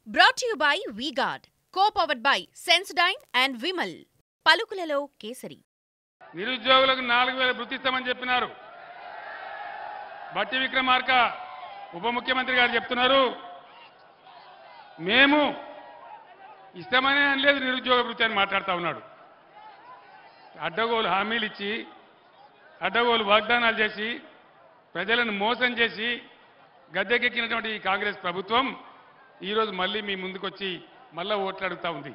Brought to you by V-Guard, co-powered by Sensodyne and Vimal. పలుకులలో kesari. నిరుద్యోగులకు 4000 వృత్తి ఇస్తామని చెప్పినారు. బట్టి విక్రమార్క ఉప ముఖ్యమంత్రి గారు చెప్తున్నారు, మేము ఇస్తామనే అనలేదు నిరుద్యోగ వృత్తి అని మాట్లాడుతూ ఉన్నాడు. అడ్డగోలు హామీలు ఇచ్చి అడ్డగోలు వాగ్దానాలు చేసి ప్రజలను మోసం చేసి గద్దెకెక్కినటువంటి ఈ కాంగ్రెస్ ప్రభుత్వం ఈరోజు మళ్ళీ మీ ముందుకొచ్చి మళ్ళా ఓట్లు అడుగుతా ఉంది.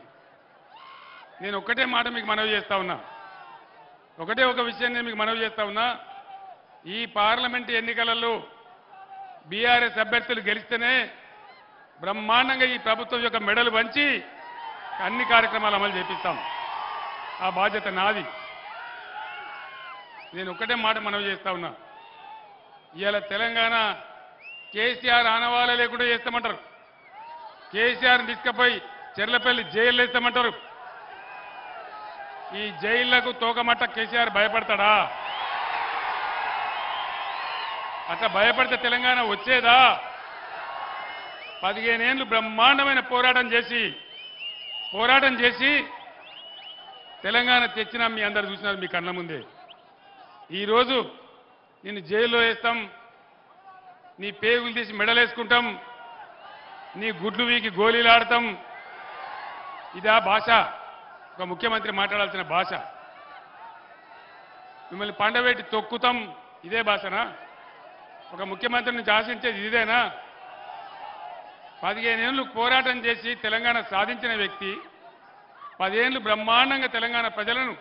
నేను ఒక్కటే మాట మీకు మనవి చేస్తా ఉన్నా, ఒకటే ఒక విషయం నేను మీకు మనవి చేస్తా ఉన్నా. ఈ పార్లమెంటు ఎన్నికలలో బీఆర్ఎస్ అభ్యర్థులు గెలిస్తేనే బ్రహ్మాండంగా ఈ ప్రభుత్వం యొక్క మెడలు వంచి అన్ని కార్యక్రమాలు అమలు చేపిస్తాం. ఆ బాధ్యత నాది. నేను ఒక్కటే మాట మనవి చేస్తా ఉన్నా, ఇవాళ తెలంగాణ కేసీఆర్ ఆనవాళ్ళ లేకుండా చేస్తామంటారు. కేసీఆర్ని తీసుకుపోయి చెర్లపల్లి జైల్లో వేస్తామంటారు. ఈ జైళ్లకు తోకమట్ట కేసీఆర్ భయపడతాడా? అట్లా భయపడితే తెలంగాణ వచ్చేదా? 15 ఏళ్ళు బ్రహ్మాండమైన పోరాటం చేసి తెలంగాణ తెచ్చినా మీ అందరు చూసినారు మీ కళ్ళ ముందే. ఈరోజు నిన్ను జైల్లో వేస్తాం, నీ పేగులు తీసి మెడలేసుకుంటాం, నీ గుడ్లు వీకి గోళీలు ఆడతాం. ఇదా భాష? ఒక ముఖ్యమంత్రి మాట్లాడాల్సిన భాష? మిమ్మల్ని పండబెట్టి తొక్కుతాం, ఇదే భాషనా? ఒక ముఖ్యమంత్రి నుంచి ఆశించేది ఇదేనా? 15 ఏళ్ళు పోరాటం చేసి తెలంగాణ సాధించిన వ్యక్తి, 10 ఏళ్ళు బ్రహ్మాండంగా తెలంగాణ ప్రజలను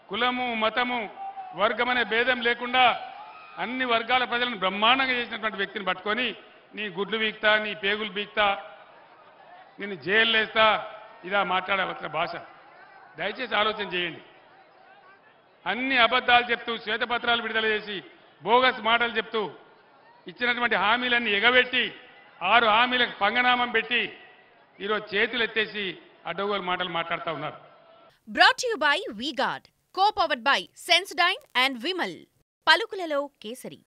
కులము మతము వర్గమనే భేదం లేకుండా అన్ని వర్గాల ప్రజలను బ్రహ్మాండంగా చేసినటువంటి వ్యక్తిని పట్టుకొని నీ గుడ్లు బీక్తా, నీ పేగులు బీక్తా, నిన్ను జైలు వేస్తా, ఇదా మాట్లాడవలసిన భాష? దయచేసి ఆలోచన చేయండి. అన్ని అబద్ధాలు చెప్తూ శ్వేతపత్రాలు విడుదల చేసి బోగస్ మాటలు చెప్తూ ఇచ్చినటువంటి హామీలన్నీ ఎగబెట్టి 6 హామీలకు పంగనామం పెట్టి ఈరోజు చేతులు ఎత్తేసి అడ్డగోలు మాటలు మాట్లాడుతూ ఉన్నారు. Brought to you by V-Guard, co-powered by Sensodyne and Vimal. పలుకులలో kesari.